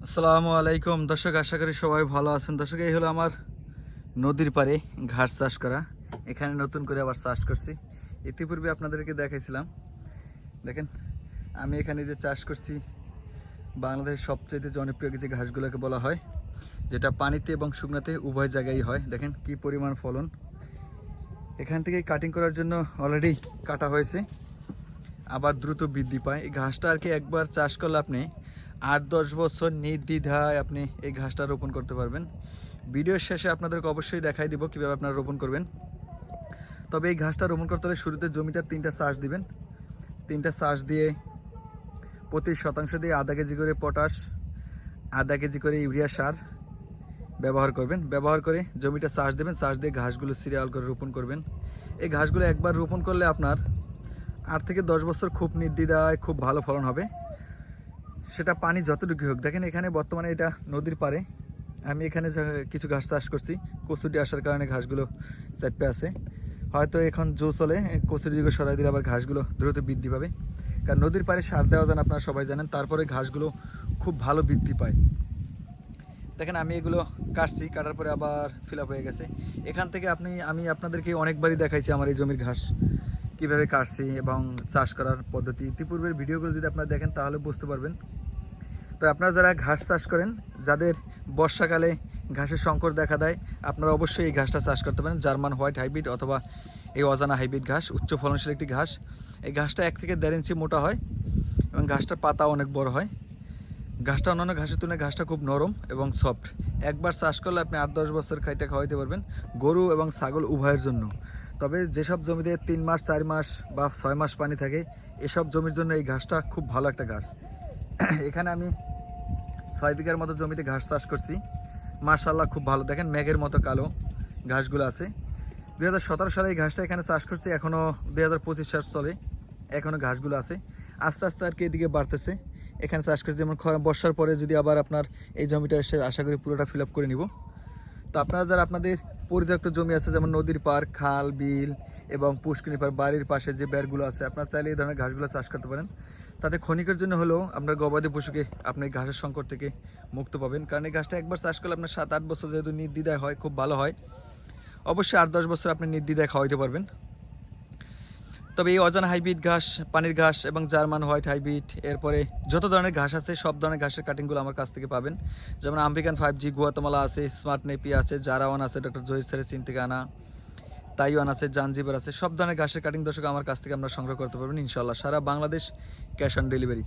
আসসালামু আলাইকুম দর্শক, আশা করি সবাই ভালো আছেন। দর্শক, এই হলো আমার নদীর পাড়ে ঘাস চাষ করা। এখানে নতুন করে আবার চাষ করছি। ইতিপূর্বে আপনাদেরকে দেখাইছিলাম। দেখেন, আমি এখানে যে চাষ করছি বাংলাদেশের সবচেয়ে জনপ্রিয় যে ঘাসগুলোকে বলা হয়, যেটা পানিতে এবং শুকনাতে উভয় জায়গায় হয়। দেখেন কি পরিমাণ ফলন। এখান থেকে কাটিং করার জন্য অলরেডি কাটা হয়েছে, আবার দ্রুত বৃদ্ধি পায়। এই ঘাসটা আর কি একবার চাষ করলে আপনি 8-10 বছর নির্দ্বিধায় আপনি এই ঘাসটা রোপণ করতে পারবেন। ভিডিওর শেষে আপনাদেরকে অবশ্যই দেখাই দিব কীভাবে আপনারা রোপণ করবেন। তবে এই ঘাসটা রোপণ করতে হলে শুরুতে জমিটা 3টা চাষ দিবেন। 3টা চাষ দিয়ে প্রতি শতাংশ দিয়ে আধা কেজি করে পটাশ, আধা কেজি করে ইউরিয়া সার ব্যবহার করবেন। ব্যবহার করে জমিটা চাষ দেবেন। চাষ দিয়ে ঘাসগুলো সিরিয়াল করে রোপণ করবেন। এই ঘাসগুলো একবার রোপণ করলে আপনার 8 থেকে 10 বছর খুব নির্দ্বিধায় খুব ভালো ফলন হবে, সেটা পানি যতটুকু হোক। দেখেন, এখানে বর্তমানে এটা নদীর পাড়ে, আমি এখানে কিছু ঘাস চাষ করছি। কচুরি আসার কারণে ঘাসগুলো চাপে আছে। হয়তো এখন জো চলে, কচুরিগুলো সরাই দিলে আবার ঘাসগুলো দ্রুত বৃদ্ধি পাবে। কারণ নদীর পাড়ে সার দেওয়া যায়, আপনারা সবাই জানেন। তারপরে ঘাসগুলো খুব ভালো বৃদ্ধি পায়। দেখেন, আমি এগুলো কাটছি, কাটার পরে আবার ফিল আপ হয়ে গেছে। এখান থেকে আমি আপনাদেরকে অনেকবারই দেখাইছি আমার এই জমির ঘাস কীভাবে কাটছি এবং চাষ করার পদ্ধতি। ইতিপূর্বের ভিডিওগুলো যদি আপনারা দেখেন তাহলে বুঝতে পারবেন। তো আপনারা যারা ঘাস চাষ করেন, যাদের বর্ষাকালে ঘাসের সংকট দেখা দেয়, আপনারা অবশ্যই এই ঘাসটা চাষ করতে পারেন। জার্মান হোয়াইট হাইব্রিড অথবা এই অজানা হাইব্রিড ঘাস, উচ্চ ফলনশীল একটি ঘাস। এই ঘাসটা 1 থেকে 1.5 ইঞ্চি মোটা হয় এবং ঘাসটার পাতা অনেক বড় হয়। ঘাসটা অন্যান্য ঘাসের তুলনায় ঘাসটা খুব নরম এবং সফট। একবার চাষ করলে আপনি 8-10 বছর খাইটা খাওয়াইতে পারবেন, গরু এবং ছাগল উভয়ের জন্য। তবে যেসব জমিতে 3 মাস 4 মাস বা 6 মাস পানি থাকে, এসব জমির জন্য এই ঘাসটা খুব ভালো একটা ঘাস। এখানে আমি 6 বিঘার মতো জমিতে ঘাস চাষ করছি। মাশাআল্লাহ খুব ভালো। দেখেন, মেঘের মতো কালো ঘাসগুলো আছে। 2017 সালে এই ঘাসটা এখানে চাষ করছি, এখনও 2025 সাল চলে, এখনও ঘাসগুলো আছে। আস্তে আস্তে আর কি এদিকে বাড়তেছে। এখানে চাষ করছি, যেমন বর্ষার পরে যদি আবার আপনার এই জমিটা এসে আশা করি পুরোটা ফিল আপ করে নিব। তো আপনারা যারা আপনাদের পরিত্যক্ত জমি আছে, যেমন নদীর পার, খাল, বিল এবং পুষ্করিণী পার, বাড়ির পাশে যে বেড়গুলো আছে, আপনারা চাইলে এই ধরনের ঘাসগুলো চাষ করতে পারেন। তাতে ক্ষণিকের জন্য হলেও আপনার গবাদি পশুকে আপনি ঘাসের সংকট থেকে মুক্ত পাবেন। কারণ এই ঘাসটা একবার চাষ করলে আপনার 7-8 বছর যেহেতু নির্দ্বিধায় হয়, খুব ভালো হয়। অবশ্যই 8-10 বছর আপনি নির্দ্বিধায় খাওয়াইতে পারবেন। তবে এই অজানা হাইব্রিড ঘাস, পানির ঘাস এবং জার্মান হোয়াইট হাইব্রিড, এরপরে যত ধরনের ঘাস আছে সব ধরনের ঘাসের কাটিংগুলো আমার কাছ থেকে পাবেন। যেমন আমেরিকান 5G, গুয়াতেমালা আছে, স্মার্ট নেপি আছে, জারাওয়ান আছে, ডক্টর জহির স্যারের চীন থেকে আনা, তাইওয়ান আছে, জাঞ্জিবার আছে। সব ধরনের ঘাসের কাটিং দর্শক আমার কাছ থেকে আপনারা সংগ্রহ করতে পারবেন ইনশাল্লাহ। সারা বাংলাদেশ ক্যাশ অন ডেলিভারি।